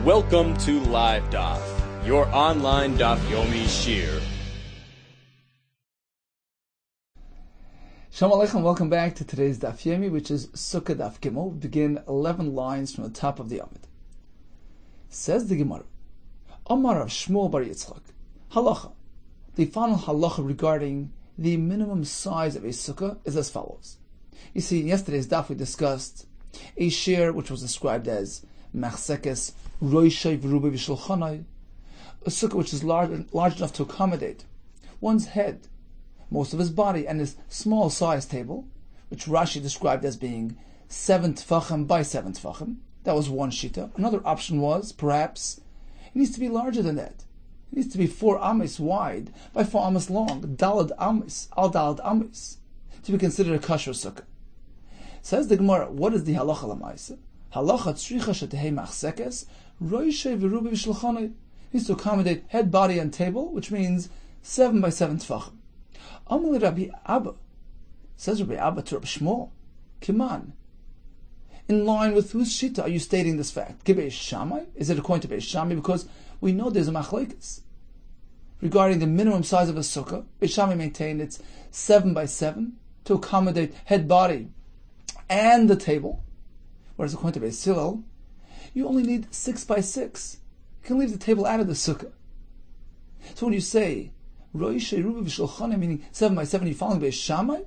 Welcome to Live Daf, your online Daf Yomi Shir. Shalom Aleichem, welcome back to today's Daf Yomi, which is SUKKAH Daf Gimel. We begin 11 lines from the top of the Amid. Says the Gemara, Amar of Shmuel bar Yitzchak, Halacha. The final halacha regarding the minimum size of a sukkah is as follows. You see, in yesterday's Daf we discussed a shir which was described as Machsekes Roishay V'Rubai V'Shulchanai, a sukkah which is large enough to accommodate one's head, most of his body, and his small size table, which Rashi described as being 7 tefachim by 7 tefachim. That was one shita. Another option was, perhaps, it needs to be larger than that. It needs to be 4 amis wide by 4 amis long, dalad amis, al dalad amis, to be considered a kosher sukkah. Says the Gemara, what is the halacha l'maisa? Halacha tzricha shetehei machsekes roishe v'rubi v'shulchanai. Needs to accommodate head, body, and table, which means 7 by 7 tefachim. Amali Rabbi Abba, says Rabbi Abba to Rabbi Shmuel, Kiman. In line with whose shita are you stating this fact? Beis Shammai? Is it according to Beis Shammai? Because we know there's a machlekes regarding the minimum size of a sukkah. Beis Shammai maintained it's 7 by 7 to accommodate head, body, and the table. Whereas according to Beis Hillel, you only need 6 by 6. You can leave the table out of the sukkah. So when you say Roishay Rubi V'Shulchanai, meaning 7 by 7, you follow Beis Shammai,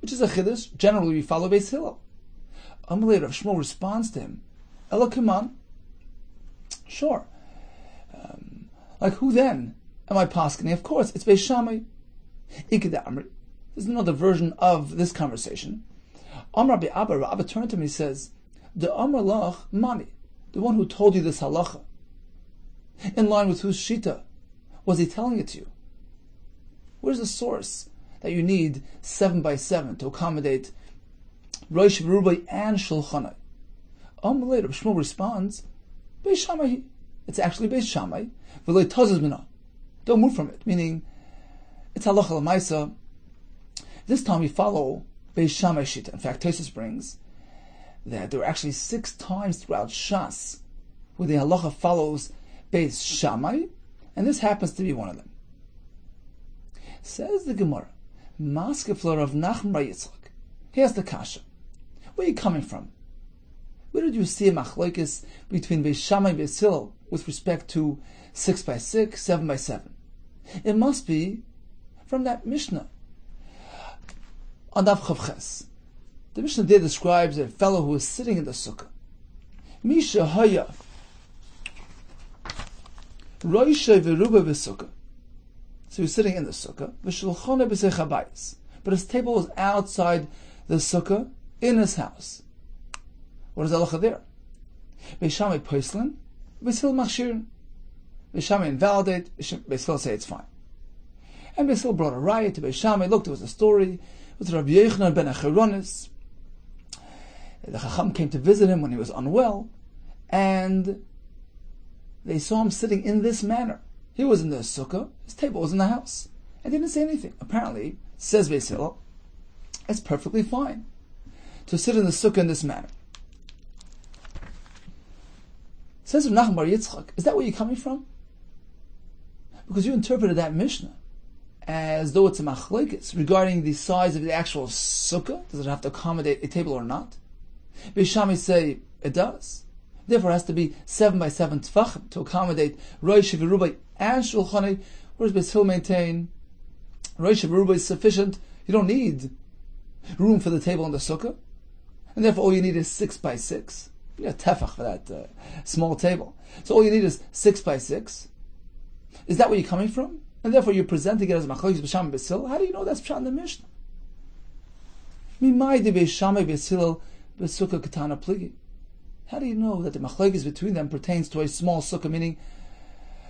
which is a chiddush. Generally, we follow Beis Hillel. Amalei Rav Shmuel responds to him, Ela Kiman. Sure. Like who then am I paskening? Of course, it's Beis Shammai. Ikeda Amri. There's another version of this conversation. Amar Rabbi Abba, Rabbi Abba turned to him and he says, the Amar Lach Mani, the one who told you this halacha, in line with whose shita was he telling it to you? Where's the source that you need 7 by 7 to accommodate Rosh V'Rubai and Shulchanai? Amalei Rav Shmuel responds, Beis Shammai. It's actually Beis Shammai. V'lei tazuz mina. Don't move from it. Meaning, it's halacha l'maisa. This time we follow Beis Shammai shita. In fact, Tosfos brings that there are actually 6 times throughout Shas where the halacha follows Beis Shammai, and this happens to be one of them. Says the Gemara, Maskefler of Nachman bar Yitzchak. Here's the kasha. Where are you coming from? Where did you see a machlokes between Beis Shammai and Beis Hillel with respect to 6 by 6, 7 by 7? It must be from that Mishnah on Daf Chav Ches. The Mishnah there describes a fellow who is sitting in the sukkah. Misha haya roishe v'ruba v'sukkah. So he's sitting in the sukkah, v'shulchana b'sei chabayis, but his table was outside the sukkah in his house. What is the halacha there? Beis Shammai poislin, Beis Hillel machshirin. Beis Shammai invalidate, Beis Hillel say it's fine. And Beis Hillel brought a riot to Beis Shammai. Look, there was a story with Rabbi Yehuda ben Acharonis. The Chacham came to visit him when he was unwell, and they saw him sitting in this manner. He was in the sukkah, his table was in the house, and didn't say anything. Apparently, says Beis Hillel, it's perfectly fine to sit in the sukkah in this manner. Says Nachman bar Yitzchak, is that where you're coming from? Because you interpreted that Mishnah as though it's a machlekes regarding the size of the actual sukkah. Does it have to accommodate a table or not? Beis Shammai say it does. Therefore, it has to be 7 by 7 tefachim to accommodate Rosh V'Rubai and Shulchanai. Whereas Beis Hillel maintain Rosh V'Rubai is sufficient. You don't need room for the table in the sukkah, and therefore all you need is 6 by 6. You need a tefach for that small table. So all you need is 6 by 6. Is that where you're coming from? And therefore you're presenting it as machlokes Beis Shammai Beis Hillel. How do you know that's pshat in the Mishnah? Mimai de Beis Shammai Beis Hillel b'sukkah katana pligi. How do you know that the machlokes between them pertains to a small sukkah? Meaning,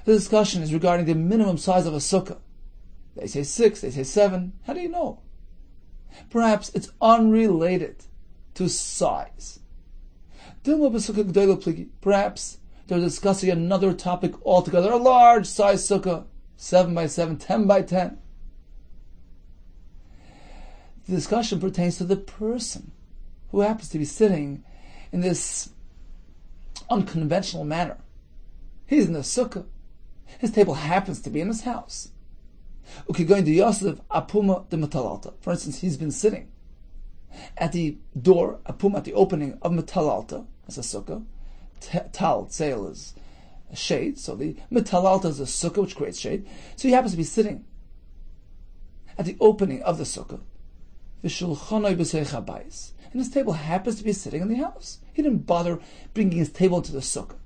the discussion is regarding the minimum size of a sukkah. They say 6, they say 7. How do you know? Perhaps it's unrelated to size. Perhaps they're discussing another topic altogether. A large size sukkah, 7 by 7, 10 by 10. The discussion pertains to the person who happens to be sitting in this unconventional manner He's in the sukkah. His table happens to be in his house. Going to Yosef apuma de metalalta. For instance, he's been sitting at the door, apuma, at the opening of metalalta, as a sukkah. Tal, tzeil is a shade, so the metalalta is a sukkah which creates shade. So he happens to be sitting at the opening of the sukkah. And his table happens to be sitting in the house. He didn't bother bringing his table to the sukkah.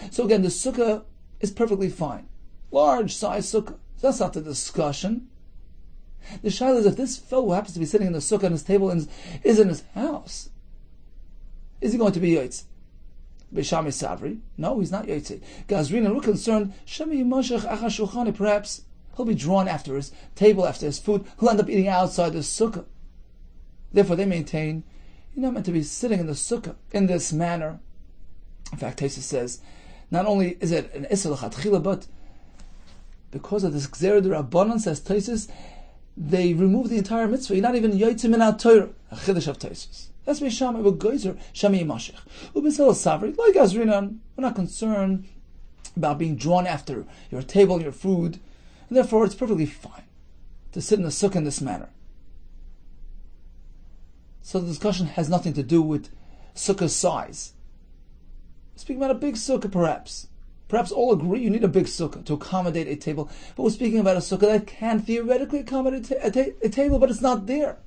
So again, the sukkah is perfectly fine. Large size sukkah. That's not the discussion. The shaila is if this fellow happens to be sitting in the sukkah and his table is in his house, is he going to be yotze? B'shami savri? No, he's not yotze. Gazrin, and we're concerned, shami yimashach achar shulchani, perhaps he'll be drawn after his table, after his food. He'll end up eating outside the sukkah. Therefore, they maintain you're not meant to be sitting in the sukkah in this manner. In fact, Tosfos says, not only is it an isur l'chatchila, but because of this gzera d'Rabbanan, says Tosfos, they remove the entire mitzvah. You're not even yotzim min ha-Torah. A chiddush of Tosfos. That's why Shama v'goyzer Shami yimashich. U'b'sel savri like Gazrinan. We're not concerned about being drawn after your table and your food, and therefore it's perfectly fine to sit in the sukkah in this manner. So the discussion has nothing to do with sukkah size. We're speaking about a big sukkah, perhaps. Perhaps all agree you need a big sukkah to accommodate a table. But we're speaking about a sukkah that can theoretically accommodate a table, but it's not there.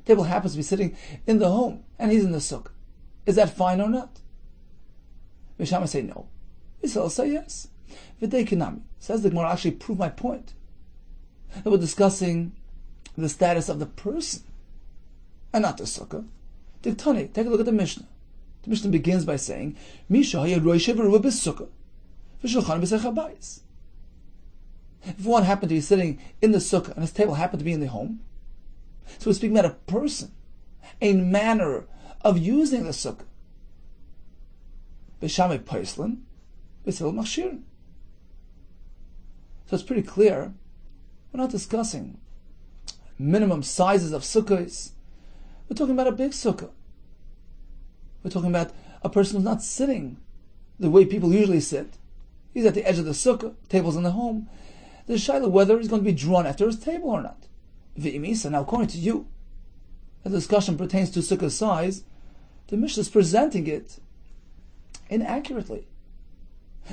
The table happens to be sitting in the home, and he's in the sukkah. Is that fine or not? Mishama say no. Yisrael say yes. V'dei kinami. Says the Gemara, actually prove my point. That we're discussing the status of the person, and not the sukkah. Diktani, take a look at the Mishnah. The Mishnah begins by saying, Misha hayad sukkah. If one happened to be sitting in the sukkah and his table happened to be in the home, so we're speaking about a person, a manner of using the sukkah. So it's pretty clear, we're not discussing minimum sizes of sukkahs. We're talking about a big sukkah. We're talking about a person who's not sitting the way people usually sit. He's at the edge of the sukkah, table's in the home. There's shaila whether he's going to be drawn after his table or not. V'imisa, now according to you, the discussion pertains to sukkah size, the Mishnah is presenting it inaccurately.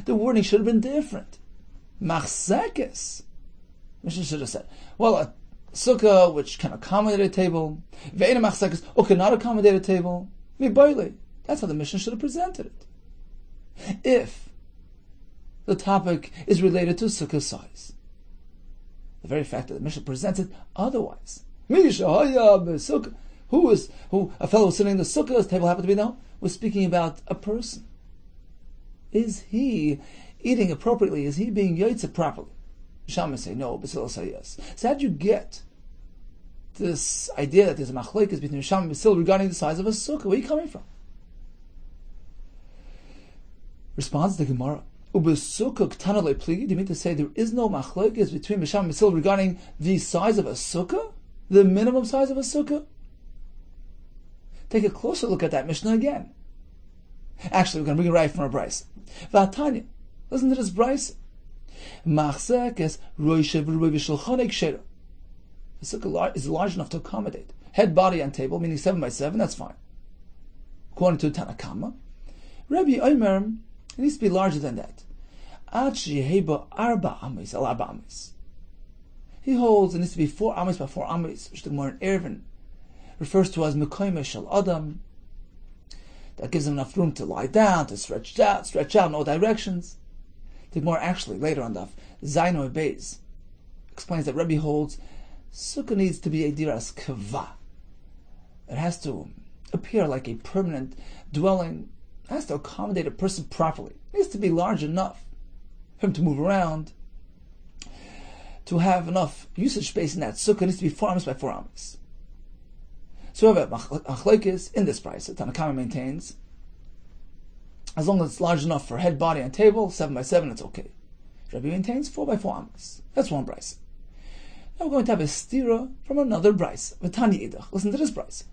The wording should have been different. Machzekes. Mishnah should have said, well, a sukkah which can accommodate a table, ve'ena machzekes, or cannot accommodate a table, mi'boile. That's how the Mishnah should have presented it. If the topic is related to sukkah size. The very fact that the Mishnah presents it otherwise. Misha sukkah. A fellow was sitting in the sukkah, his table happened to be now. We're speaking about a person. Is he eating appropriately? Is he being yotze properly? Shammai say no, Basil say yes. So how do you get this idea that there's a machlokes between Shammai and Basil regarding the size of a sukkah? Where are you coming from? Responds the Gemara. Do you mean to say there is no machlokes between Misham and Misil regarding the size of a sukkah? The minimum size of a sukkah? Take a closer look at that Mishnah again. Actually, we're going to bring it right from our brayse. V'atanya, listen to this brayse. Machzekes roishev v'shulchan ekshera. The sukkah is large enough to accommodate head, body, and table, meaning 7 by 7. That's fine. According to Tanakama, Rabbi Omer, it needs to be larger than that. He holds it needs to be 4 amis by 4 amis, which the Gemara in Erevin refers to as Mekoyme Shel Adam. That gives him enough room to lie down, to stretch out in all directions. The Gemara actually, later on the Zaino Beis, explains that Rebbe holds sukkah needs to be a diras kava. It has to appear like a permanent dwelling. It has to accommodate a person properly. It needs to be large enough for him to move around, to have enough usage space in that sukkah. It needs to be 4 amis by 4 amis. So we have a machlokes in this price. Tanakama maintains, as long as it's large enough for head, body, and table, 7 by 7, it's okay. Rabbi maintains 4 by 4 amis. That's one price. Now we're going to have a stira from another price. Listen to this price.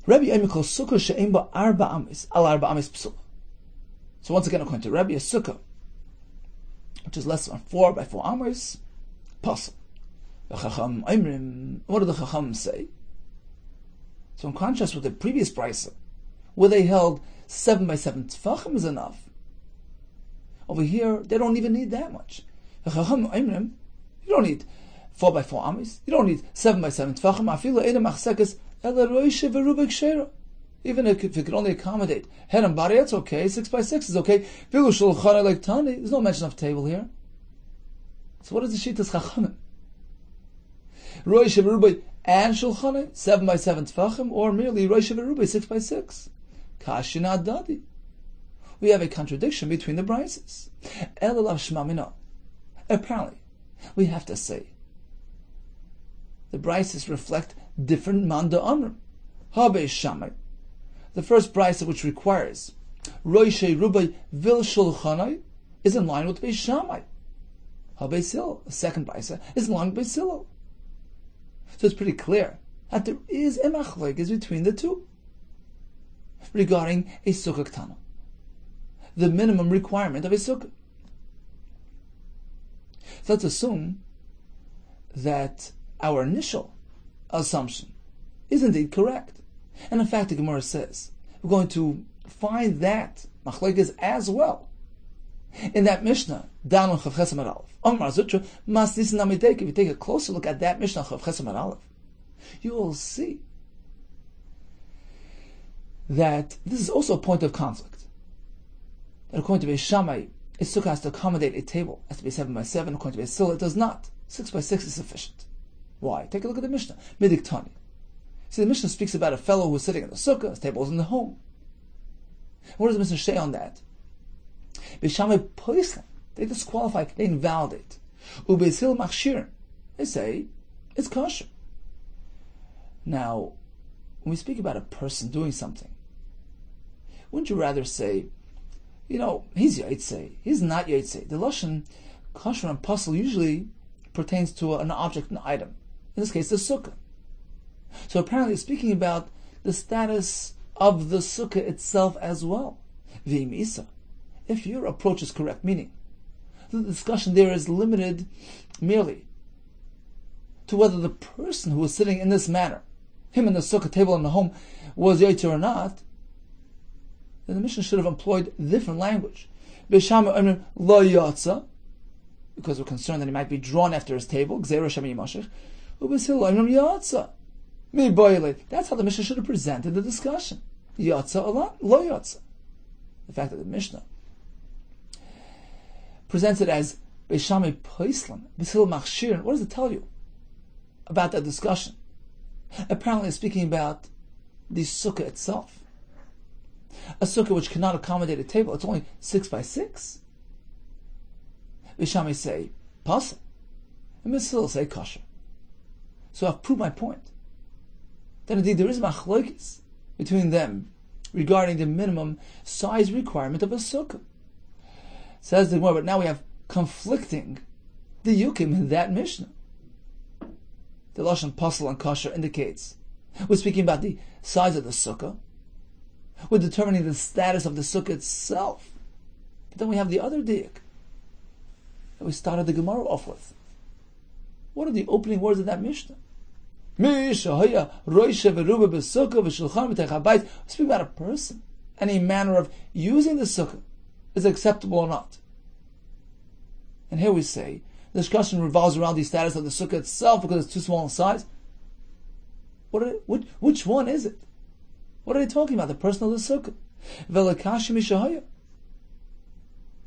Rabbi Emikol sukkah she'em ba 4 amis al 4 amis psula. So once again, according to Rabbi, a sukkah, which is less than 4 by 4 amos, pasul. What do the Chacham say? So in contrast with the previous brisa, where they held 7 by 7 tefachim is enough, over here they don't even need that much. The Chacham Oimrim, you don't need 4 by 4 amos, you don't need 7 by 7 tefachim. Even if you could only accommodate head and body, that's okay. 6 by 6 is okay. There's no mention of table here. So what is the Shittas Chachamim? Rosh Haverubai and Shulchanai, 7 by 7 tefachim, or merely Rosh Haverubai, 6 by 6. Kashina Dadi. We have a contradiction between the brises. Elalav Shmamina. Apparently, we have to say the brises reflect different manda amrim. Habe Shamai. The first brisa, which requires Rosh Haverubai vil Shulchanai, is in line with Beis Shammai. Habe Sil. The second brisa is in line with Beis Hillel. So it's pretty clear that there is a machlokes between the two regarding a sukkah ktana, the minimum requirement of a sukkah. So let's assume that our initial assumption is indeed correct. And in fact, the Gemara says we're going to find that machlokes as well in that Mishnah, Danun Chav Ches Amar Aleph. Omar Zutra, Mas Nisan Amidek. If you take a closer look at that Mishnah, Chav Ches Amar Aleph, you will see that this is also a point of conflict. That according to Beis Shammai, a sukkah has to accommodate a table, has to be 7 by 7. According to Beis Hillel, it does not. 6 by 6 is sufficient. Why? Take a look at the Mishnah. Midik Tani. See, the Mishnah speaks about a fellow who is sitting in the sukkah, his table is in the home. What does the Mishnah say on that? Beis Shammai poislim. They disqualify, they invalidate. Ubeis Hillel machshirin. They say it's kosher. Now, when we speak about a person doing something, wouldn't you rather say, he's Yaitzei, he's not Yaitzei? The Lashon kosher and pasul usually pertains to an object, an item. In this case, the sukkah. So apparently speaking about the status of the sukkah itself as well. V'im isa. If your approach is correct, meaning the discussion there is limited merely to whether the person who was sitting in this manner, him in the sukkah table in the home, was Yaitzer or not, then the Mishnah should have employed different language. Beis Shammai lo yatsa, because we're concerned that he might be drawn after his table. Gzeira Shem Yimashich. Ubeis Hillel yatsa. Mi boile. That's how the Mishnah should have presented the discussion. Yatsa lo yatsa. The fact that the Mishnah presents it as Beis Shammai poislam, Beis Hillel machshirin. What does it tell you about that discussion? Apparently it's speaking about the sukkah itself. A sukkah which cannot accommodate a table, it's only 6 by 6. Beis Shammai say pasuk, and Beis Hillel say kosher. So I've proved my point that indeed there is machlokes between them regarding the minimum size requirement of a sukkah. Says the Gemara, but now we have conflicting the yukim in that Mishnah. The Lashon pasul and kosher indicates we're speaking about the size of the sukkah. We're determining the status of the sukkah itself. But then we have the other diak that we started the Gemara off with. What are the opening words of that Mishnah? We're speaking about a person. Any manner of using the sukkah is acceptable or not. And here we say the discussion revolves around the status of the sukkah itself because it's too small in size. Which one is it? What are they talking about? The person of the sukkah.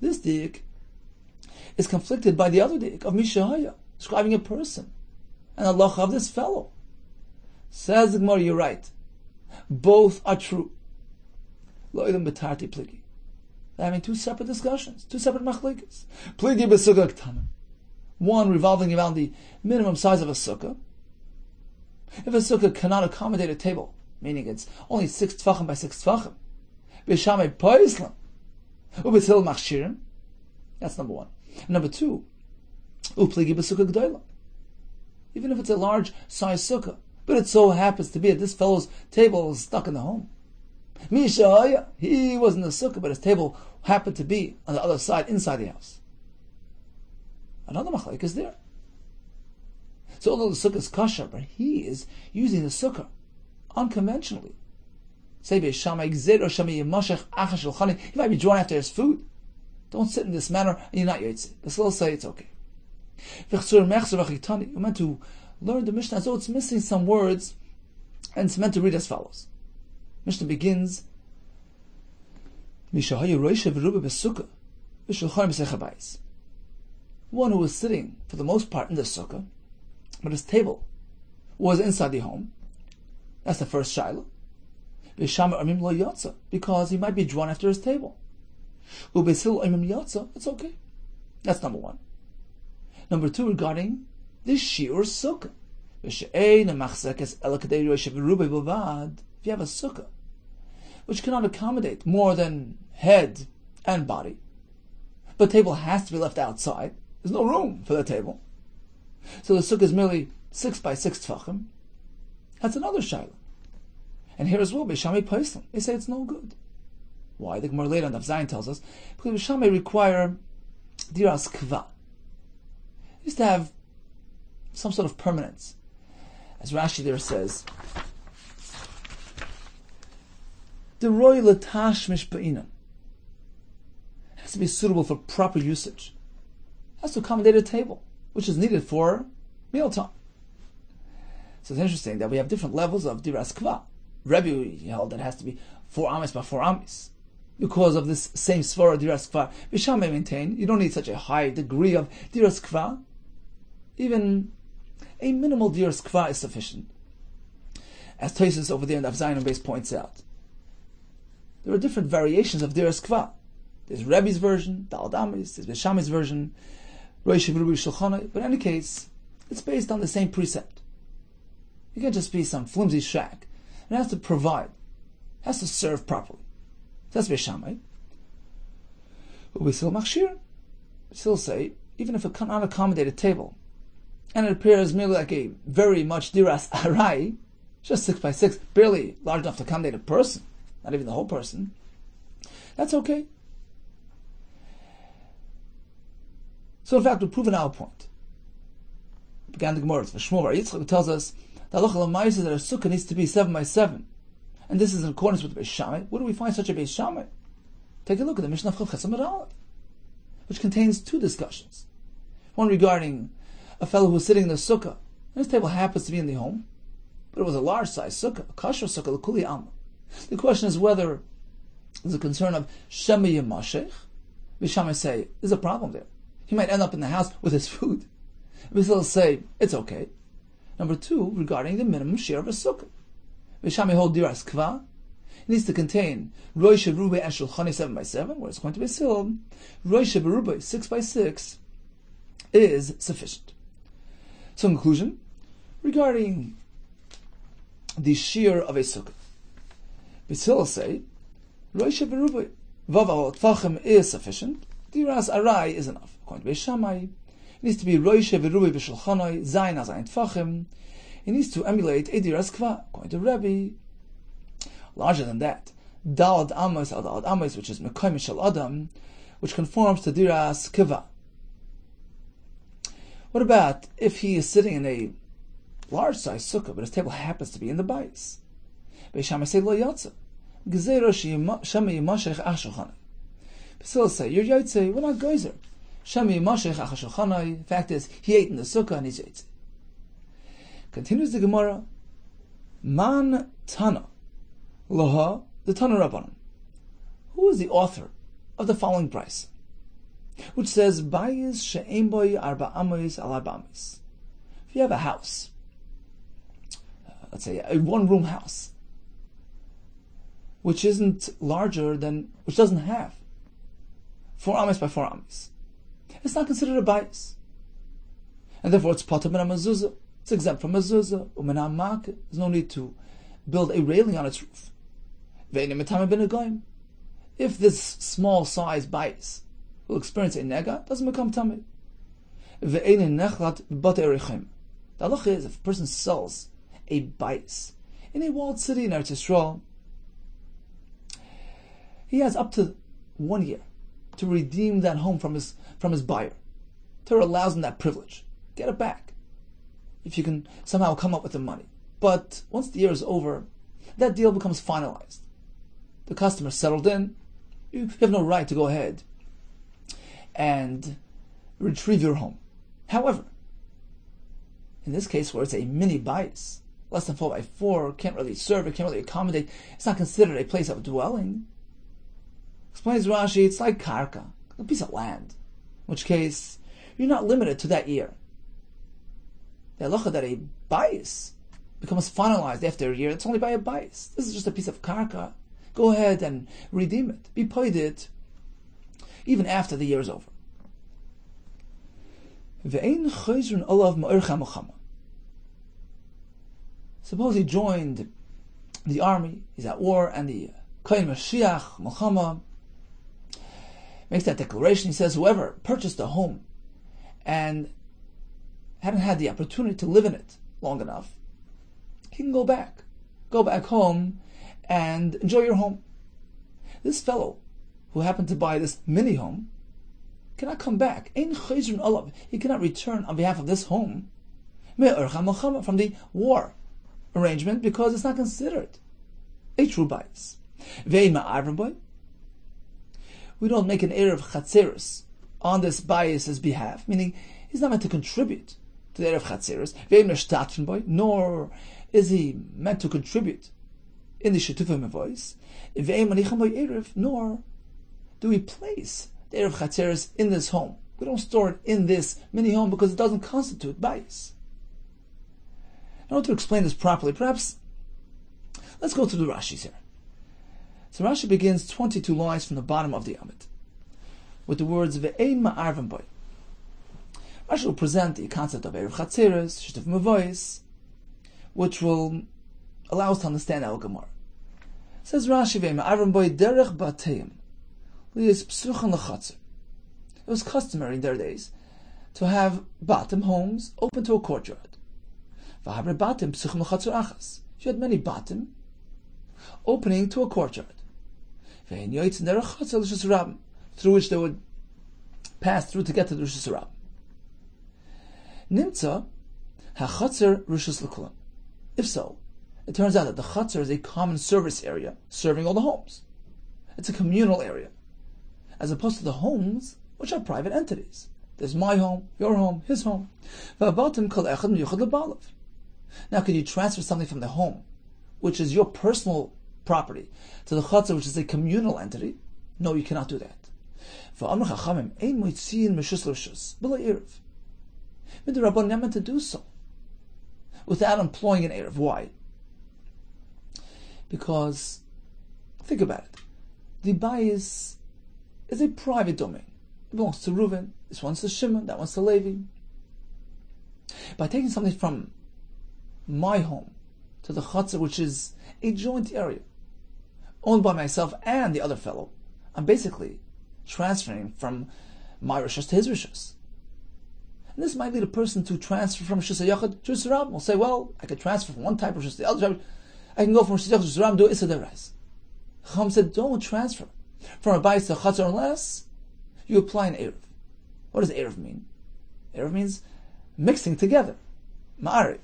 This diak is conflicted by the other diak of Mishahaya, describing a person and the halacha of this fellow. Says the Gemara, you're right. Both are true. Lo'ilim betarti pligi. They're having two separate discussions, two separate machlokes. Pligi b'sukkah ktana. One revolving around the minimum size of a sukkah. If a sukkah cannot accommodate a table, meaning it's only 6 tefachim by 6 tefachim, Beis Shammai poislam, ubeis Hillel machshirim. That's number one. And number two, upligi b'sukkah gdoila. Even if it's a large size sukkah, but it so happens to be that this fellow's table is stuck in the home. Mishaya, he was in the sukkah, but his table happened to be on the other side, inside the house. Another machlek is there. So although the sukkah is kosher, but he is using the sukkah unconventionally. Say Beis Shammai, he might be drawn after his food. Don't sit in this manner and you're not yotze. The Slil say it's okay. You're meant to learn the Mishnah as though it's missing some words, and it's meant to read as follows. Mishnah begins, one who was sitting for the most part in the sukkah, but his table was inside the home. That's the first shaila. Because he might be drawn after his table. It's okay. That's number one. Number two, regarding the shiur sukkah. If you have a sukkah which cannot accommodate more than head and body, but table has to be left outside, there's no room for the table, so the sukkah is merely 6 by 6 tefachim, that's another shaila. And here as well, Beis Shammai Paislim, they say it's no good. Why? The Gemara later on Daf Zayin tells us, because Beis Shammai require diras kva. It used to have some sort of permanence. As Rashi there says, the roy letashmish ba'inan has to be suitable for proper usage. It has to accommodate a table, which is needed for mealtime. So it's interesting that we have different levels of diras kva. Rebbe held that it has to be 4 amis by 4 amis. Because of this same svara diras kva, Beis Shammai maintain you don't need such a high degree of diras kva. Even a minimal diras kva is sufficient. As Tosfos over there in the Zayin base points out, there are different variations of diras kva. There's Rebbe's version, Daled Amis, there's Beis Shammai's version, Rosh V'Rubi Shulchanai. But in any case, it's based on the same precept. It can't just be some flimsy shack. It has to provide, it has to serve properly. That's Beis Shammai. But we still machshir. We still say, even if it cannot accommodate a table, and it appears merely like a very much diras arai, just 6 by 6, barely large enough to accommodate a person, not even the whole person, that's okay. So in fact, we've proven our point. We began the Gemara with Shmuel Bar Yitzchak, who tells us that halacha l'maaseh that a sukkah needs to be 7 by 7. And this is in accordance with the Beis Shammai. Where do we find such a Beis Shammai? Take a look at the Mishnah of Chav Chesed Aleph, which contains 2 discussions. One regarding a fellow who's sitting in the sukkah, and his table happens to be in the home, but it was a large size sukkah, a kosher sukkah, l'kuli alma. The question is whether there's a concern of Shema Yemashech. Beis Shammai say, there's a problem there. He might end up in the house with his food. We still say, it's okay. Number 2, regarding the minimum share of a sukkah. Beis Shammai hold diras kva. It needs to contain Rosh V'Rubi and Shulchani 7 by 7, where it's going to be still Rosh V'Rubi 6 by 6 is sufficient. So in conclusion, regarding the shear of a sukkah, Beis Hillel say Rosh V'Rubi Vav Tfachim is sufficient. Diras arai is enough. According to Beis Shammai, it needs to be Rosh V'Rubi B'Shulchanai Zayin Azayin Tfachim. It needs to emulate a diras kva. According to Rebbe, larger than that, Daled Amos al Daled Amos, which is Mekoy Mishal Adam, which conforms to diras kva. What about if he is sitting in a large size sukkah, but his table happens to be in the bais? Beis Shammai say lo yotze. Gezerah shema yimashech achashulchanai. Basil say you're yotze. We're not geyser. Shema yimashech achashulchanai. Fact is, he ate in the sukkah and he's yotze. Continues the Gemara. Man Tana Laha, the Tana Rabbanan. Who is the author of the following brisa, which says, Bayis she'em boy arba amis al arba amis. If you have a house, let's say a 1-room house, which isn't larger than, which doesn't have 4 amis by 4 amis, it's not considered a bayis. And therefore it's patur min mezuzah. It's exempt from mezuzah. U'min mak. There's no need to build a railing on its roof. If this small size bayis will experience a nega, doesn't become tamid. The halacha is, if a person sells a bayis in a walled city in Eretz Yisrael, he has up to 1 year to redeem that home from his buyer. Torah allows him that privilege. Get it back if you can somehow come up with the money. But once the year is over, that deal becomes finalized. The customer settled in. You have no right to go ahead and retrieve your home. However, in this case where it's a mini bias, less than 4x4, can't really serve, it can't really accommodate, it's not considered a place of dwelling. Explains Rashi, it's like karka, a piece of land, in which case you're not limited to that year. The halacha that a bias becomes finalized after a year, it's only by a bias. This is just a piece of karka. Go ahead and redeem it. Be paid it even after the year is over. Suppose he joined the army, he's at war, and the Kohen Mashiach, Milchama, makes that declaration. He says, whoever purchased a home and hadn't had the opportunity to live in it long enough, he can go back home and enjoy your home. This fellow who happened to buy this mini home cannot come back. He cannot return on behalf of this home from the war arrangement because it's not considered a true bias. We don't make an Erev Chatzeris on this bias's behalf, meaning he's not meant to contribute to the Erev Chatzeris, nor is he meant to contribute in the Shetufim voice, nor do we place the Erev Chatzeris in this home. We don't store it in this mini home because it doesn't constitute bias. In order to explain this properly, perhaps let's go through the Rashis here. So Rashi begins 22 lines from the bottom of the Amid with the words Ve'ein ma'arvim boy. Rashi will present the concept of Erev Chatzeris, Shetufim voice, which will allow us to understand our Gemara. Says Rashi, Ve'ein ma'arvim boy derech bateim li'is psuchan l'chatzer. It was customary in their days to have batim homes open to a courtyard. You had many batim opening to a courtyard, through which they would pass through to get to the Rishus Harabim. Nimtza hachatzer Rishus l'kulam. If so, it turns out that the chatzer is a common service area serving all the homes. It's a communal area, as opposed to the homes which are private entities. There's my home, your home, his home. Now, can you transfer something from the home, which is your personal property, to the chatzah, which is a communal entity? No, you cannot do that. The Rabban are meant to do so without employing an Erev. Why? Because, think about it, the bias is a private domain. It belongs to Reuven, this one's to Shimon, that one's to Levi. By taking something from my home to the chatzah, which is a joint area owned by myself and the other fellow, I'm basically transferring from my rishus to his rishus. And this might lead a person to transfer from rishus hayachad to rishus harabim. We'll say, well, I could transfer from one type of rishus to the other type. I can go from rishus hayachad to rishus harabim, do issa derais. Chacham said, don't transfer from a bayis to a chatzah unless you apply an erev. What does erev mean? Erev means mixing together. Ma'ariv.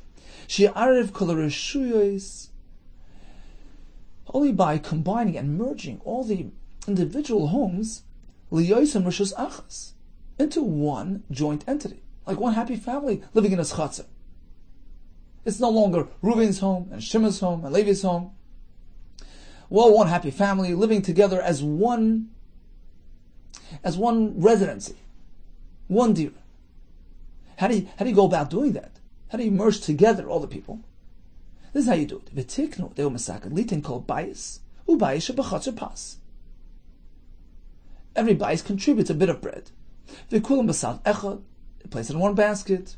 She'ariv kol reshuyos. Only by combining and merging all the individual homes liyosim rishus achas into one joint entity, like one happy family living in a chatzah. It's no longer Reuven's home and Shimon's home and Levi's home. Well, one happy family living together as one residency, one dir. How do you go about doing that? How do you merge together all the people? This is how you do it. V'tiknu deu mesakad litin kol bayis ubayis shebachatzer pas. Every bayis contributes a bit of bread. V'kulam basad echad. They place it in one basket.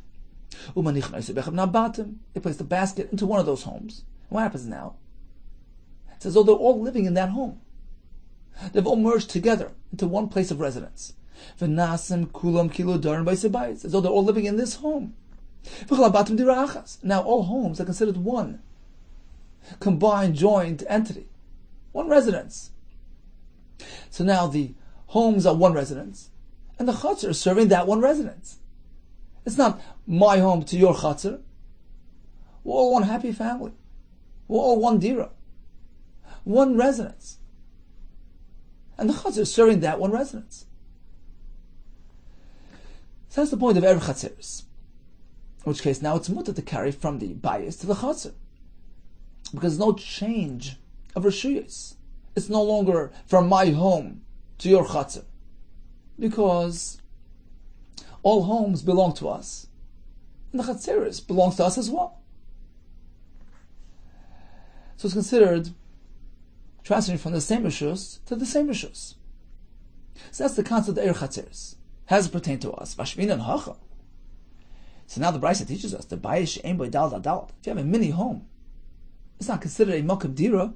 Umanich noisei bechav nabatim. They place the basket into one of those homes. And what happens now? It's as though they're all living in that home. They've all merged together into one place of residence. V'nasim kulam kilo darim bayis, as though they're all living in this home. Now all homes are considered one combined, joint entity, one residence. So now the homes are one residence, and the chutzner is serving that one residence. It's not my home to your chutzner. We're all one happy family. We're all one dira, one residence. And the chutzner is serving that one residence. So that's the point of Erev Chatzeres. In which case, now it's mutter to carry from the bias to the chutzner. Because there's no change of reshuyos. It's no longer from my home to your chutzner. Because all homes belong to us. And the chatzeres belongs to us as well. So it's considered transferring from the same reshus to the same reshus. So that's the concept of Erev Chatzeres. How does it pertain to us? Vashvina and hacha. So now the Brisa teaches us the bayish ein boy dal dal. If you have a mini home, it's not considered a makom dira.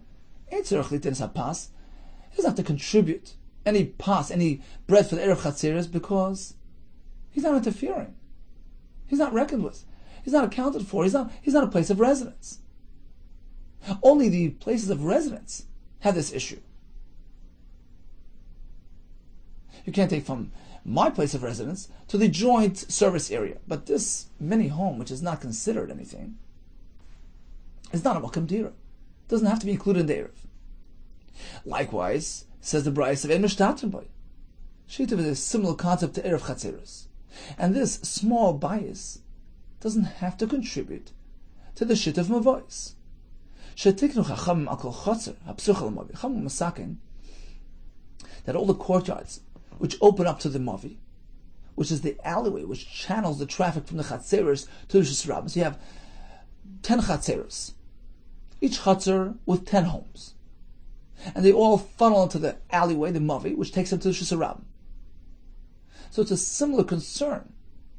It doesn't have to contribute any pas, any bread for the Erev Chatzeres because he's not interfering. He's not reckoned with. He's not accounted for. He's not a place of residence. Only the places of residence have this issue. You can't take from my place of residence to the joint service area. But this mini home, which is not considered anything, is not a makom dira. It doesn't have to be included in the Erev. Likewise, says the Brisa of Ein Mishtatim Boy. Shitav is a similar concept to Erev Chatzeres. And this small bias doesn't have to contribute to the Shitav Mavois. Shetiknu Chachamim al kol chotzer hapsuchal mavi. Chachamim masakin that all the courtyards which open up to the mavi, which is the alleyway which channels the traffic from the Chatzeres to the Rishus Rabbim. So you have 10 Chatzeres, each Chatzer with 10 homes. And they all funnel into the alleyway, the mavi, which takes them to the Rishus Rabbim. So it's a similar concern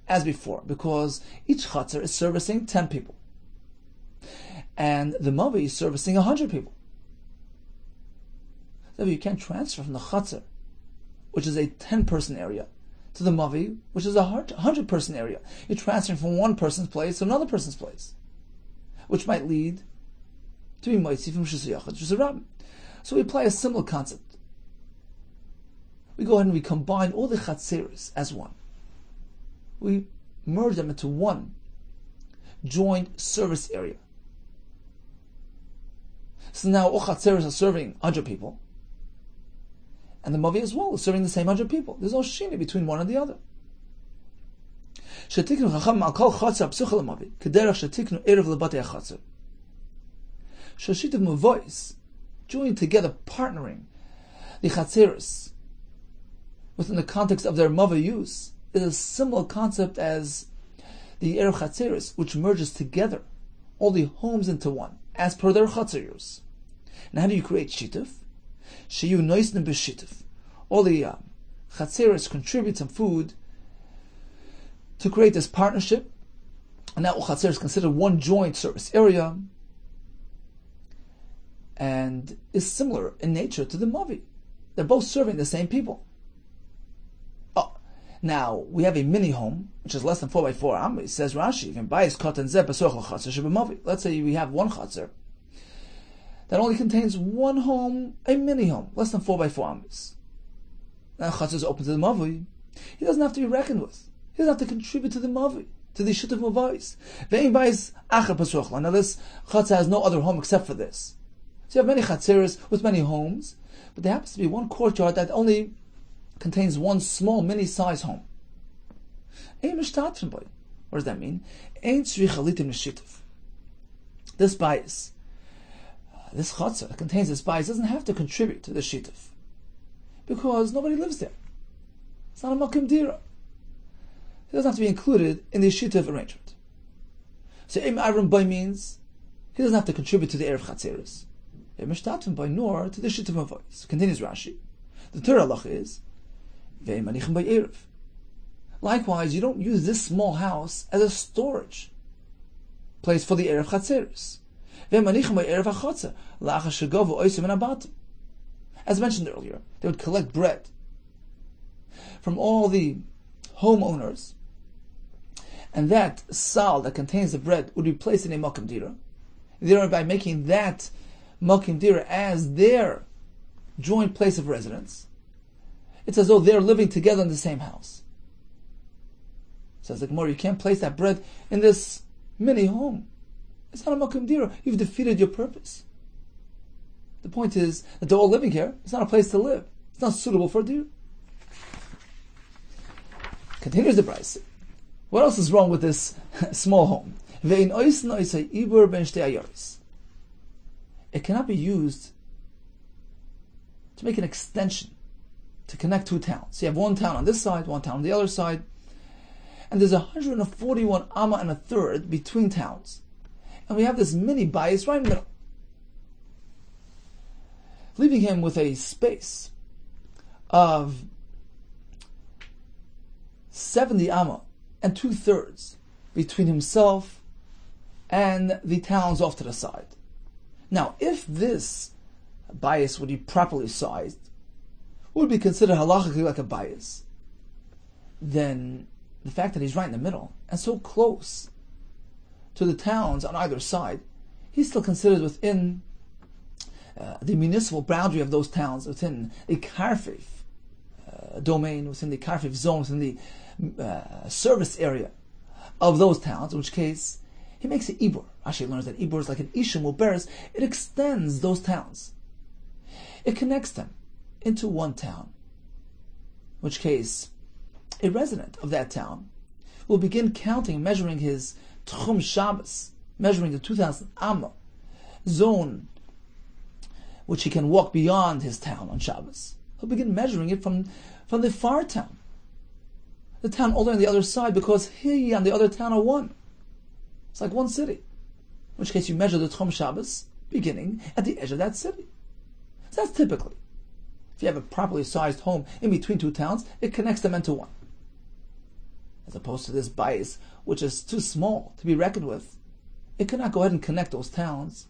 as before, because each Chatzer is servicing 10 people. And the mavi is servicing 100 people. So you can't transfer from the Chatzer, which is a 10-person area, to the mavi, which is a 100-person area. You're transferring from one person's place to another person's place, which might lead to be moitzi from Rishus Yachad to Rishus Rabbim. So we apply a similar concept. We go ahead and we combine all the Chatzeres as one. We merge them into one joint service area. So now all Chatzeres are serving 100 people, and the mavi as well is serving the same 100 people. There's no shini between one and the other. Shetiknu chacham al kol chatzer psuchal mavi kederach shetiknu erev lebatei chatzer. Shashitav mavois, joining together, partnering the Chatzeres within the context of their mavi use, is a similar concept as the Erev Chatzeres, which merges together all the homes into one, as per their Chatzer use. Now how do you create shituf? Sheyu noisnim b'shituf. All the Chatzeres contribute some food to create this partnership, and now all Chatzeres is considered one joint service area, and is similar in nature to the mavi. They're both serving the same people. Oh, now we have a mini home which is less than 4 by 4 amri. Says Rashi, let's say we have one chatzer that only contains one home, a mini home, less than 4 by 4 amris. Now chatzer is open to the mavi. He doesn't have to be reckoned with. He doesn't have to contribute to the mavi, to the shit of mavais. Now this chatzer has no other home except for this. So you have many chatzeres with many homes, but there happens to be one courtyard that only contains one small mini-size home. What does that mean? This bias, this chatzer that contains this bias, doesn't have to contribute to the shituf, because nobody lives there. It's not a makom dira. It doesn't have to be included in the shituf arrangement. So im avram boy means he doesn't have to contribute to the erev chatzeres. By nor to the shituf avois. Continues Rashi. The Torah halach is ve'manichem by erev. Likewise, you don't use this small house as a storage place for the erev chatzeres. Ve'manichem by erev hachatzer la'achas shegavu oisim and abatim. As mentioned earlier, they would collect bread from all the homeowners, and that sal that contains the bread would be placed in a makom dira. Thereby making that makom dira as their joint place of residence. It's as though they're living together in the same house. Says the Gemara, you can't place that bread in this mini home. It's not a makom dira. You've defeated your purpose. The point is that they're all living here. It's not a place to live. It's not suitable for a dir. Continues the price. What else is wrong with this small home? It cannot be used to make an extension to connect two towns. So you have one town on this side, one town on the other side, and there's 141 amma and a third between towns. And we have this mini bias right in the middle, leaving him with a space of 70 amma and 2/3 between himself and the towns off to the side. Now, if this bias would be properly sized, would be considered halachically like a bias, then the fact that he's right in the middle and so close to the towns on either side, he's still considered within the municipal boundary of those towns, within the karfif domain, within the karfif zone, within the service area of those towns, in which case he makes an ibur. Rashi learns that ibur is like an ishim uberes. It extends those towns. It connects them into one town, in which case a resident of that town will begin counting, measuring his tchum Shabbos, measuring the 2,000 amma zone, which he can walk beyond his town on Shabbos. He'll begin measuring it from the far town, the town all on the other side, because he and the other town are one. It's like one city. In which case you measure the tchum Shabbos beginning at the edge of that city. So that's typically. If you have a properly sized home in between two towns, it connects them into one. As opposed to this bias, which is too small to be reckoned with, it cannot go ahead and connect those towns.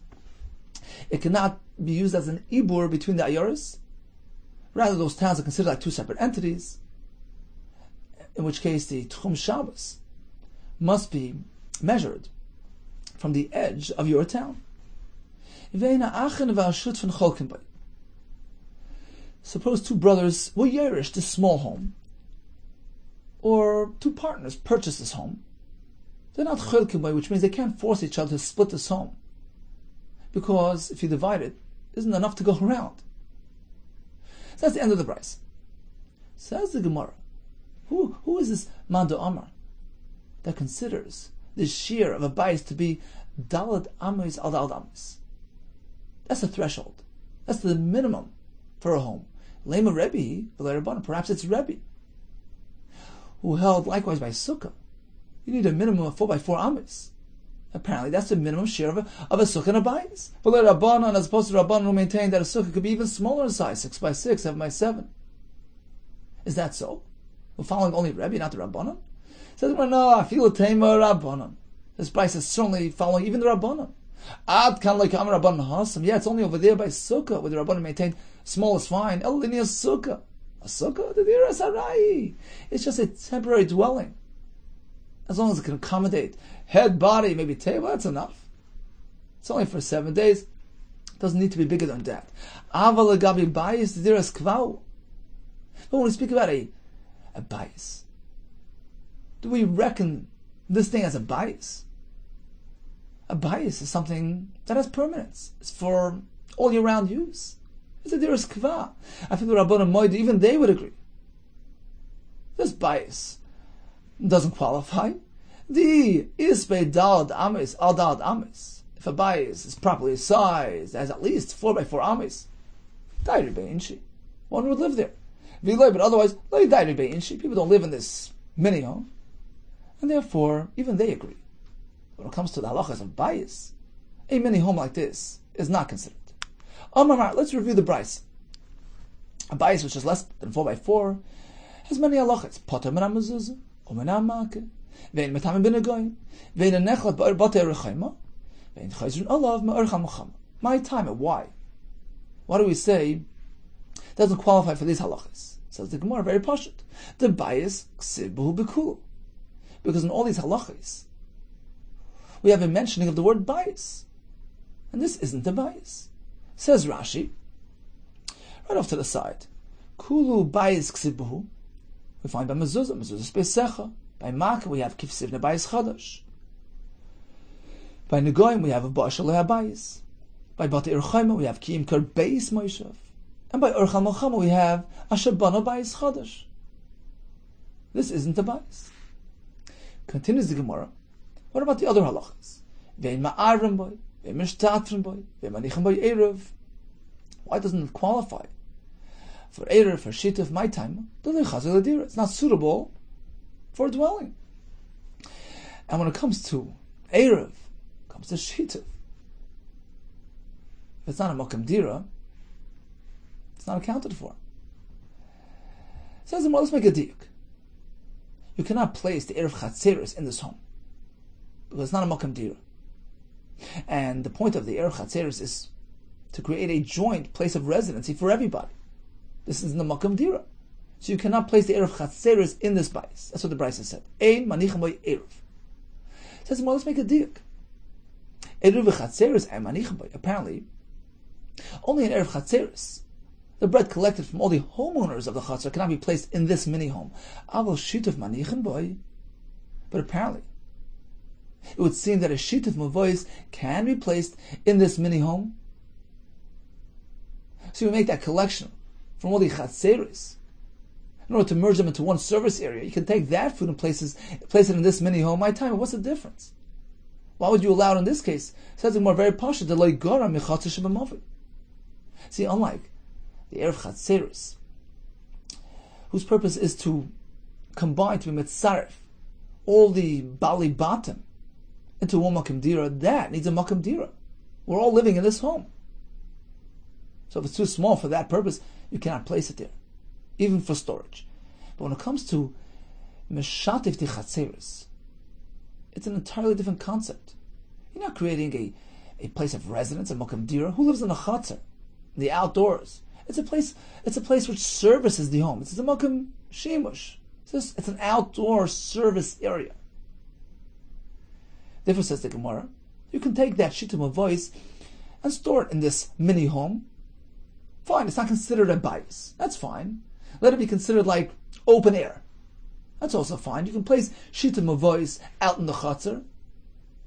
It cannot be used as an ibur between the ayoris. Rather, those towns are considered like two separate entities, in which case the tchum Shabbos must be measured from the edge of your town. Suppose two brothers will yerish this small home, or two partners purchase this home. They're not chelkim, which means they can't force each other to split this home, because if you divide it, isn't enough to go around. So that's the end of the price. Says the Gemara, who is this Mando Amar that considers the shear of a bias to be Dalad Amis al Dalad Amis? That's the threshold. That's the minimum for a home. Lema Rebbe, perhaps it's Rebbe, who held likewise by Sukkah. You need a minimum of 4x4 amis. Apparently, that's the minimum share of a sukkah and a bias. But Rabbanan, as opposed to Rabbanan, who maintain that a sukkah could be even smaller in size, 6x6, 7x7. Is that so? We're following only Rebbe, not the Rabbanan? Says, well, no, I feel a tema Rabbanan. This price is certainly following even the Rabbanan. Ad kan like Amar Rabbanan Hasam. Yeah, it's only over there by sukkah where the Rabbanan maintained small is fine. El linear sukkah. A sukkah, the dira sarai. It's just a temporary dwelling. As long as it can accommodate head, body, maybe table, that's enough. It's only for 7 days. It doesn't need to be bigger than that. Aval agabi bias, the dira is kvau. But when we speak about a bias, do we reckon this thing as a bias? A bias is something that has permanence. It's for all year-round use. It's a diras kva. I think the Rabbanan Moed, even they would agree. This bias doesn't qualify. The isbe dalad amis al dalad amis. If a bias is properly sized, has at least 4x4 amis, dairi be'inshi, one would live there. But otherwise, dairi be'inshi. People don't live in this mini home, and therefore even they agree. When it comes to the halachas of bias, a mini home like this is not considered. Let's review the price. A bias which is less than 4x4 has many halachas. Poter min hamezuzah, or min hamake, vein metamim bin hagoyim, vein nechlat ba'er batei rechayma, vein chayzrin olav ma'er chamacham. My time, why? Why do we say doesn't qualify for these halachas? Says the Gemara, very pashut. The bias ksiv b'hu b'kulu, because in all these halachas we have a mentioning of the word bias, and this isn't a bias. Says Rashi, right off to the side, Kulu bayis ksibuhu. We find by mezuzah, mezuzah spesecha. By Makkah we have kifsivne bayis chadash. By Negoim we have a bashal lehabayis. By Bate Urchaima we have kiyim kar bayis moishav. And by Urchal Mochama we have ashabana bayis chadash. This isn't a bayis. Continues the Gemara. What about the other halachas? Vein ma'arvim boy, vein mishtatrim boy, vein manichem boy erev. Why doesn't it qualify for erev, for shituf, my time? It's not suitable for a dwelling. And when it comes to erev, it comes to shituf. If it's not a makam dira, it's not accounted for. Says the Gemara, let's make a diuk. You cannot place the erev chatzeres in this home because it's not a makam dira. And the point of the erev chatzeres is to create a joint place of residency for everybody. This is the makam dira. So you cannot place the erev chatzeres in this bais. That's what the Brisa said. Ein manichem boy erev. Says, well, let's make a diuk. Erev chatzeres ein manichem boy. Apparently, only an erev chatzeres, the bread collected from all the homeowners of the chatzar, cannot be placed in this mini home. Avol shituf manichem boy. But apparently, it would seem that a shituf mavois can be placed in this mini home. So you make that collection from all the chatzeres in order to merge them into one service area. You can take that food and place it in this mini home. My time, what's the difference? Why would you allow it in this case? It says it more very pasha the loy gora michatzer shebamavi. See, unlike the erev chatzeres, whose purpose is to combine, to be mitzaref all the bali batim into one makam dira, that needs a makam dira. We're all living in this home. So if it's too small for that purpose, you cannot place it there, even for storage. But when it comes to meshatif di chatzeres, it's an entirely different concept. You're not creating a place of residence, a makam dira. Who lives in a chatzer, the outdoors? It's a place which services the home. It's a makam shemush. It's an outdoor service area. Therefore, says the Gemara, you can take that shitum of voice and store it in this mini home. Fine, it's not considered a bias. That's fine. Let it be considered like open air. That's also fine. You can place shitum of voice out in the chatzar.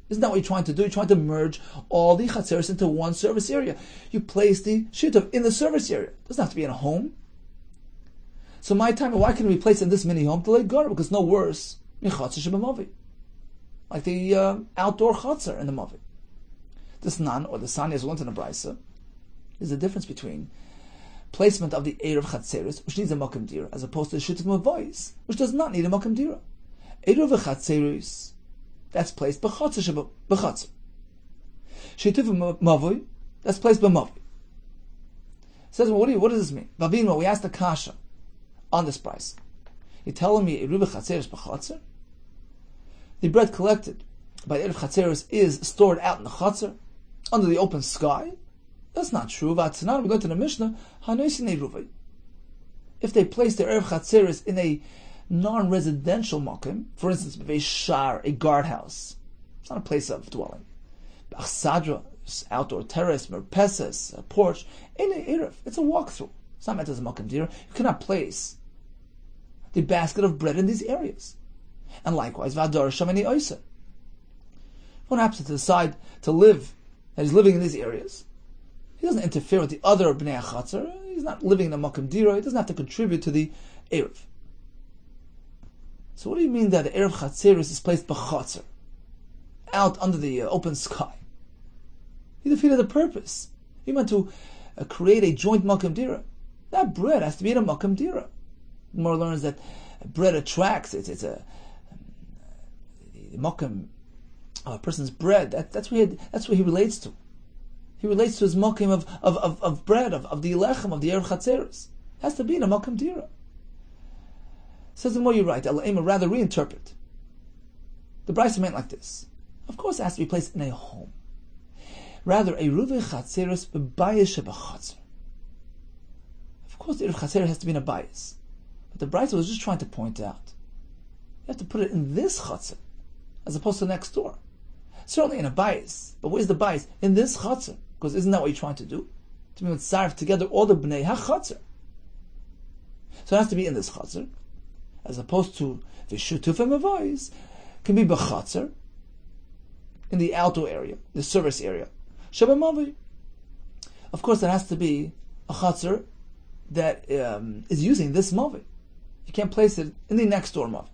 Isn't that what you're trying to do? You're trying to merge all the chatzeres into one service area. You place the shitum in the service area. It doesn't have to be in a home. So my time, why can we place in this mini home to lay gar? Because no worse like the outdoor chatzar in the mavi. This nan, or the sani as we learned in the Brisa, is the difference between placement of the erev chatzeres, which needs a makam dira, as opposed to the shitum voice, which does not need a makam dira. Erev chatzeres, that's placed b'chatzer b'chatzer. Shitum mavui, that's placed b'mavui. Says, well, what does this mean? Vavino, we asked the kasha on this price. You're telling me erev chatzeres b'chatzer? The bread collected by the erev chatzeres is stored out in the chatzar, under the open sky? That's not true. We go to the Mishnah. If they place their erev chatzeres in a non-residential makom, for instance, a shar, a guardhouse, it's not a place of dwelling. Achsadra, outdoor terrace, merpeses, a porch, it's a walkthrough. It's not meant as a makom dira. You cannot place the basket of bread in these areas. And likewise, vadar shamani oisa. One happens to decide to live, that he's living in these areas. He doesn't interfere with the other bnei chatzar. He's not living in a makam dira. He doesn't have to contribute to the erev. So what do you mean that the erev chatzeres is placed b'chatzar, out under the open sky? He defeated the purpose. He meant to create a joint makam dira. That bread has to be in a makam dira. The Gemara learns that bread attracts. It's a makam. A person's bread. That's what he relates to. He relates to his makim of bread, of the lechem, of the erev chatzeres. It has to be in a makim dira. Says the more you're right, I'll rather reinterpret. The Brisa meant like this. Of course, it has to be placed in a home. Rather, a ruve chatzeres b'bayis shebachatzer. Of course, the erev chatzeres has to be in a bayis. But the Brisa was just trying to point out, you have to put it in this chatzer, as opposed to next door. Certainly in a bayis, but where's the bayis? In this chatzer. Because isn't that what you're trying to do? To be mitzaref together all the bnei ha-chatzer. So it has to be in this chatzar, as opposed to v'shutufim avois can be b'chatzar, in the outdoor area, the service area. Shabamavi. Of course, it has to be a chatzar that is using this mavi. You can't place it in the next door mavi.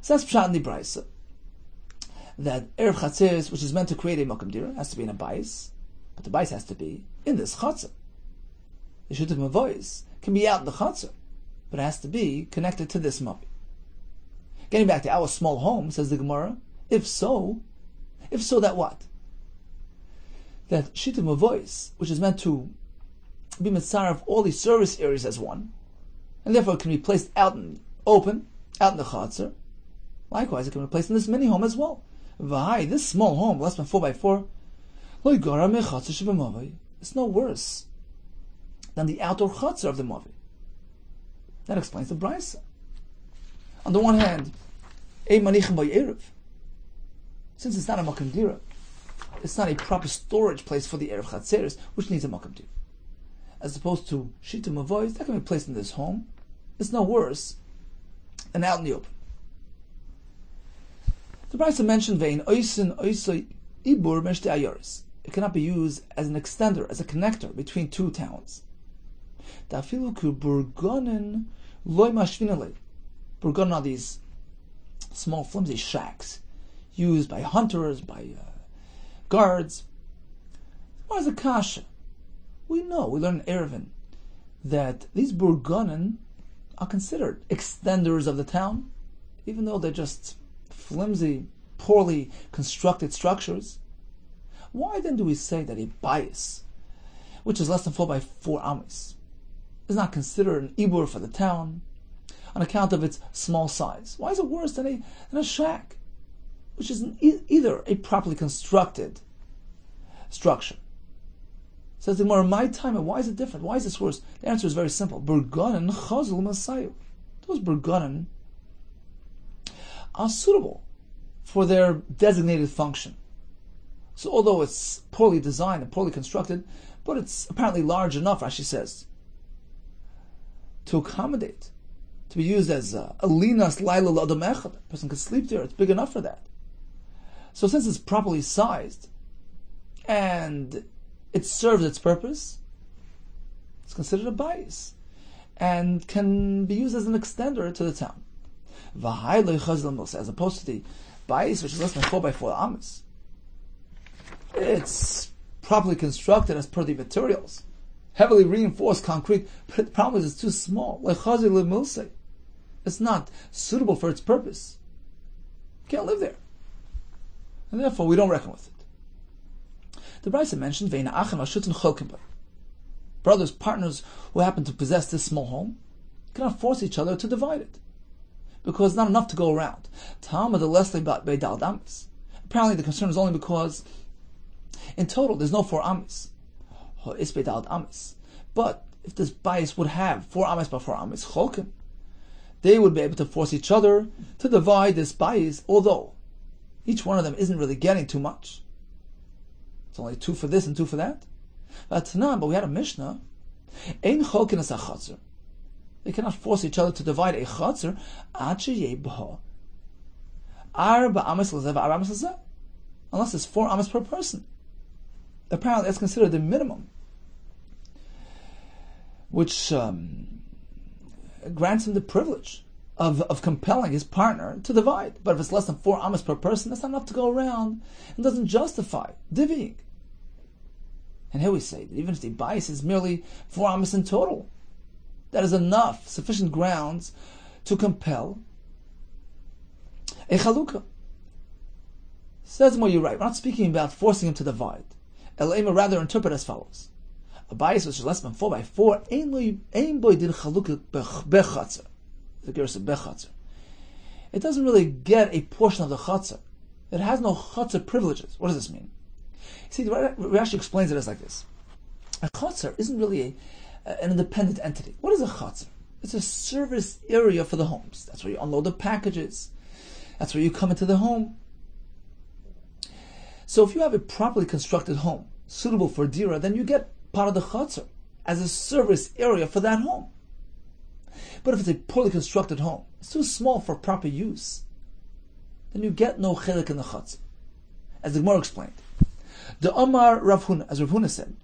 So that's pshat in the brayso, that erev chatzeres, which is meant to create a makam dira, has to be in a bayis, but the bayis has to be in this chatzar. The shutufim avois can be out in the chatzar, but it has to be connected to this mavi. Getting back to our small home, says the Gemara, if so, that what? That shittim avois, which is meant to be mitzvah of all these service areas as one, and therefore it can be placed out in open, out in the chatzar. Likewise, it can be placed in this mini home as well. V'hai, this small home, less than 4x4, it's no worse than the outdoor chatzar of the mavi. That explains the brayso. On the one hand, since it's not a makam dira, it's not a proper storage place for the erev chatzeres, which needs a makam dira. As opposed to shittim avois, that can be placed in this home. It's no worse than out in the open. The brayso mentioned vein oisin oisoi ibur meshte ayoris. It cannot be used as an extender, as a connector between two towns. Dafilu ku burgonen loy mashvinale. Burgonen are these small flimsy shacks used by hunters, by guards. What is a kasha? We learn in Erevin that these burgonen are considered extenders of the town, even though they're just flimsy, poorly constructed structures. Why then do we say that a bayis, which is less than 4x4 amis, is not considered an ibur for the town on account of its small size? Why is it worse than a shack, which is either a properly constructed structure? Says the Gemara, my time, why is it different? Why is this worse? The answer is very simple. Burgonen chazul masayu. Those burgonen are suitable for their designated function. So although it's poorly designed and poorly constructed, but it's apparently large enough, Rashi says, to accommodate, to be used as a linas laila l'adam echad. A person can sleep there. It's big enough for that. So since it's properly sized and it serves its purpose, it's considered a bayis and can be used as an extender to the town. As opposed to the bayis, which is less than 4x4 amas. It's properly constructed as per the materials, heavily reinforced concrete, but the problem is it's too small. It's not suitable for its purpose. You can't live there. And therefore we don't reckon with it. The brayso mentioned brothers, partners who happen to possess this small home cannot force each other to divide it, because it's not enough to go around. Apparently the concern is only because in total there's no 4 amis. But if this bayis would have 4 amis by 4 amis, cholkim, they would be able to force each other to divide this bayis, although each one of them isn't really getting too much. It's only 2 for this and 2 for that. But we had a Mishnah. Ein cholkin as a chatzar. They cannot force each other to divide a chatzar unless it's 4 amas per person. Apparently that's considered the minimum, which grants him the privilege of compelling his partner to divide. But if it's less than 4 amas per person, that's not enough to go around and doesn't justify divvying. And here we say that even if the bayis is merely 4 amas in total, that is enough, sufficient grounds to compel a chalukah. Says more, you're right. We're not speaking about forcing him to divide. Elema rather interpret as follows: a bayis which is less than 4x4, ein boy din chalukah bechatzer. The gersa bechatzer. It doesn't really get a portion of the chatzar. It has no chatzar privileges. What does this mean? See, Rashi explains it as like this: a chatzar isn't really an independent entity. What is a chatzar? It's a service area for the homes. That's where you unload the packages. That's where you come into the home. So if you have a properly constructed home, suitable for dira, then you get part of the chatzar as a service area for that home. But if it's a poorly constructed home, it's too small for proper use, then you get no chelik in the chatzar. As the Gemara explained, the Amar Rav Huna, as Rav Huna said,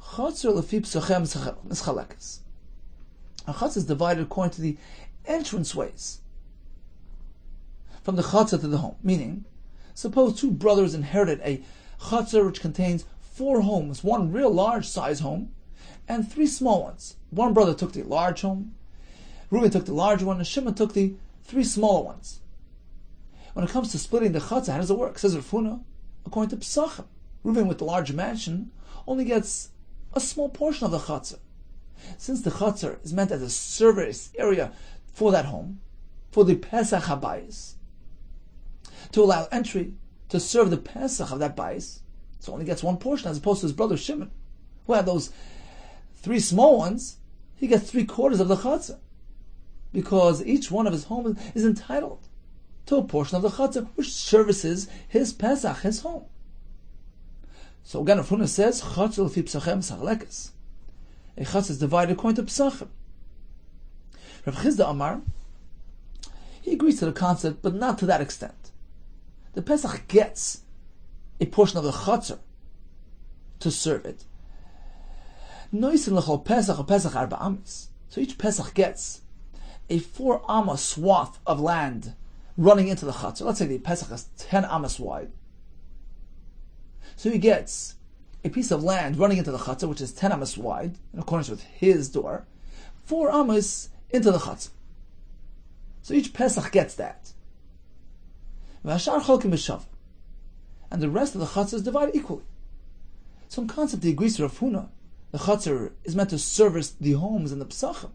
chatzar lefi psachem mischalekes. A chatzar is divided according to the entrance ways from the chatzar to the home. Meaning, suppose two brothers inherited a chatzar which contains 4 homes, one real large size home, and 3 small ones. One brother took the large home, Reuben took the large one, and Shimon took the 3 smaller ones. When it comes to splitting the chatzar, how does it work? Says Rav Huna, according to Pesachim, Reuben with the large mansion only gets a small portion of the chatzar. Since the chatzar is meant as a service area for that home, for the Pesach HaBayis, to allow entry, to serve the Pesach of that Bayis, so only gets one portion, as opposed to his brother Shimon, who had those 3 small ones. He gets 3/4 of the chatzar, because each one of his homes is entitled to a portion of the chatzar which services his Pesach, his home. So again, Rav Huna says, chatzar lefi psachem mischalekes. A chatzar is divided according to psachim. Rav Chizda Amar, he agrees to the concept, but not to that extent. The Pesach gets a portion of the chatzar to serve it. Noisin l'chol Pesach or Pesach arba amis. So each Pesach gets a 4 amma swath of land running into the chatzar. Let's say the Pesach is 10 amas wide. So he gets a piece of land running into the chatzar, which is 10 amas wide, in accordance with his door, 4 amas into the chatzar. So each Pesach gets that. And the rest of the chatzar is divided equally. So in concept, he agrees to Rav Huna. The chatzar is meant to service the homes and the psachim.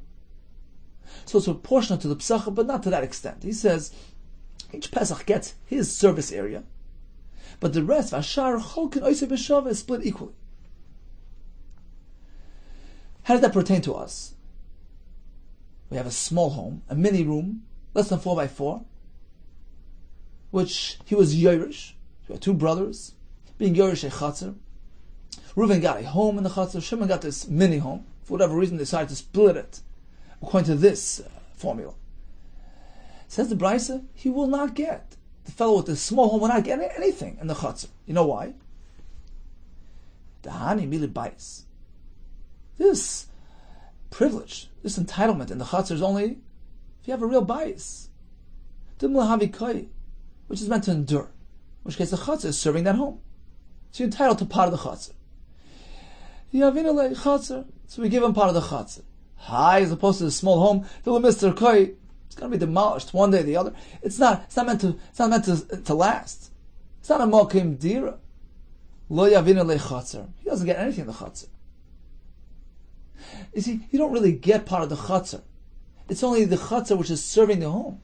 So it's proportional to the psachim, but not to that extent. He says each Pesach gets his service area, but the rest, Vashar Cholkin Oisei B'Shavah, is split equally. How does that pertain to us? We have a small home, a mini room, less than 4x4, which he was Yerush. We had 2 brothers, being Yerush a chatzar. Reuven got a home in the chatzar, Shimon got this mini home. For whatever reason, they decided to split it according to this formula. Says the Brisa, he will not get. The fellow with the small home will not get anything in the chatzar. You know why? Dahani mili bais. This privilege, this entitlement in the chatzar is only if you have a real bais. Dimla havi koi, which is meant to endure. In which case the chatzar is serving that home. So you're entitled to part of the chatzar. So we give him part of the chatzar. High, as opposed to the small home, the Mr. Koi, it's going to be demolished one day or the other. It's not meant to last. It's not a mokim dira. Lo yavina le chatzar. He doesn't get anything in the chatzar. You see, you don't really get part of the chatzar. It's only the chatzar which is serving the home,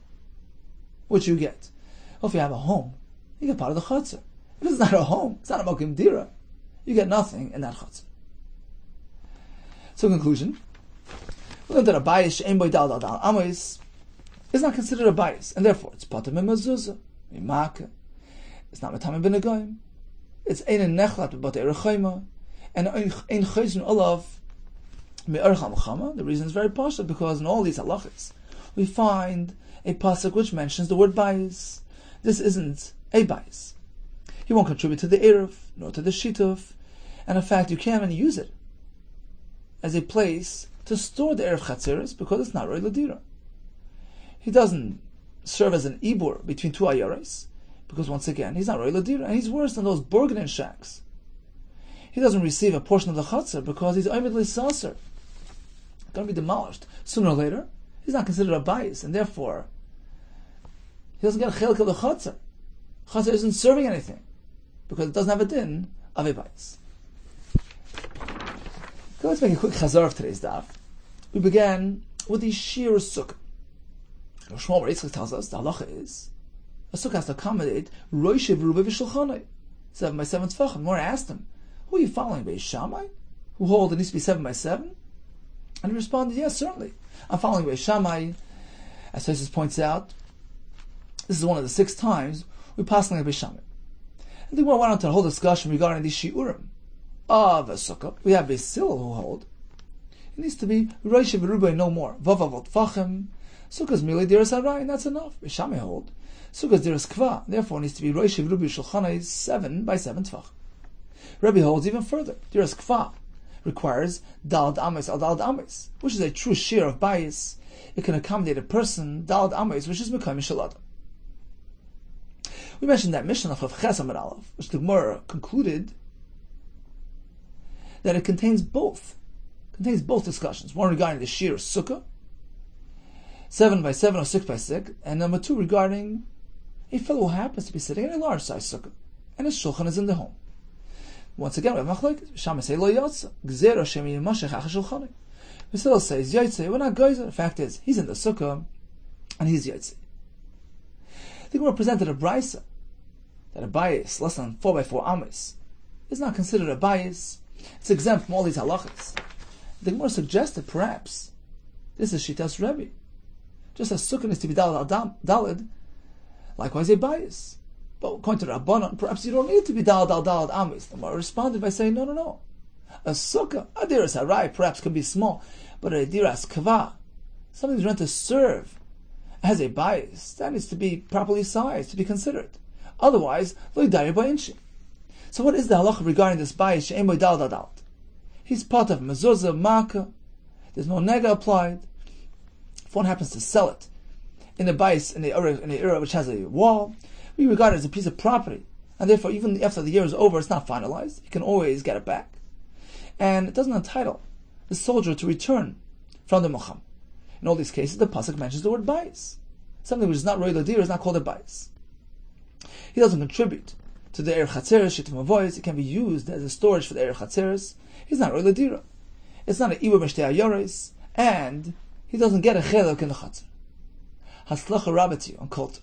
which you get. Well, if you have a home, you get part of the chatzar. If it's not a home, it's not a mokim dira, you get nothing in that chatzar. So, conclusion: we learned that a bayis she'en bo dal amos is not considered a bayis, and therefore it's pater memazuzah, mimaka. It's not matamim ben agoyim. It's ein nechlat b'batei rechayma, and ein chayzun olav me'erch al-mechama. The reason is very partial, because in all these halachas we find a pasuk which mentions the word bayis. This isn't a bayis. He won't contribute to the eruv nor to the shituf, and in fact you can't even use it as a place to store the eruv chatzeres, because it's not roy ladira. He doesn't serve as an ibur between 2 ayares, because once again he's not roy ladira, and he's worse than those Burgen shacks. He doesn't receive a portion of the chatzer because he's oimid l'saser, going to be demolished sooner or later. He's not considered a bayis, and therefore he doesn't get a chelik of the chatzer. Chatzer isn't serving anything because it doesn't have a din of a bayis. Okay, let's make a quick chazar of today's daf. We began with the shir sukkah. Shmuel Bar Yitzchak tells us the halacha is a sukkah has to accommodate roishiv rubi v'shulchanai 7 by 7 tefachim. More asked him, who are you following? Beis Shammai, who hold it needs to be 7 by 7? And he responded, yes, certainly. I'm following Beis Shammai. As Tosfos points out, this is one of the 6 times we pass on Beis Shammai. And then we went on to a whole discussion regarding the shiurim of a sukkah. We have Beis Hillel who hold It needs to be Rosh V'Rubai, no more. Vavavot Fachem. Sukkah's merely Diras Harai, and that's enough. Bishame hold. Sukkah's Diras Kva, therefore it needs to be Rosh V'Rubai Shulchanai 7 by 7 Tvach. Rebbe holds even further. Diras Kva requires Dalad Ames al Dalad Ames, which is a true share of bias. It can accommodate a person, Dalad Ames, which is Mekayim Shalad. We mentioned that Mishnah of Ches Amud Aleph, which the Gemara concluded that it contains both discussions. One regarding the shear of Sukkah, 7 by 7 or 6 by 6, and number 2 regarding a fellow who happens to be sitting in a large size Sukkah, and his shulchan is in the home. Once again, we have machlokes. Shammai say lo yotza, gzera shemi yimashech achas shulchanai. V'sil says yotze. We're not geyser. The fact is, he's in the Sukkah, and he's yotze. The Gemara presented a brisa that a bias less than 4 by 4 ames is not considered a bias. It's exempt from all these halachas. The Gemara suggested perhaps this is Shitas Rebbe. Just as Sukkah needs to be dalad, likewise a bias. But according to Rabbanan, perhaps you don't need to be dalad amis. The Gemara responded by saying, no. A Sukkah, a diras harai, perhaps can be small, but a diras kava, something that's meant to serve as a bias, that needs to be properly sized to be considered. Otherwise, lo yidari by inchi. So what is the halacha regarding this bias? She'em boy dalad. He's part of mezuzah, makkah. There's no nega applied. If one happens to sell it in a bias in the area which has a wall, we regard it as a piece of property, and therefore even after the year is over, it's not finalized. He can always get it back, and it doesn't entitle the soldier to return from the mocham. In all these cases, the pasuk mentions the word bias. Something which is not roy ladir is not called a bias. He doesn't contribute to the eir chatzeres shitim avois. It can be used as a storage for the eir chatzeres. He's not roy ladira. It's not an iwa b'shtei ayoris, and he doesn't get a chelak in the chatzar. Haslacha rabati on kultiv.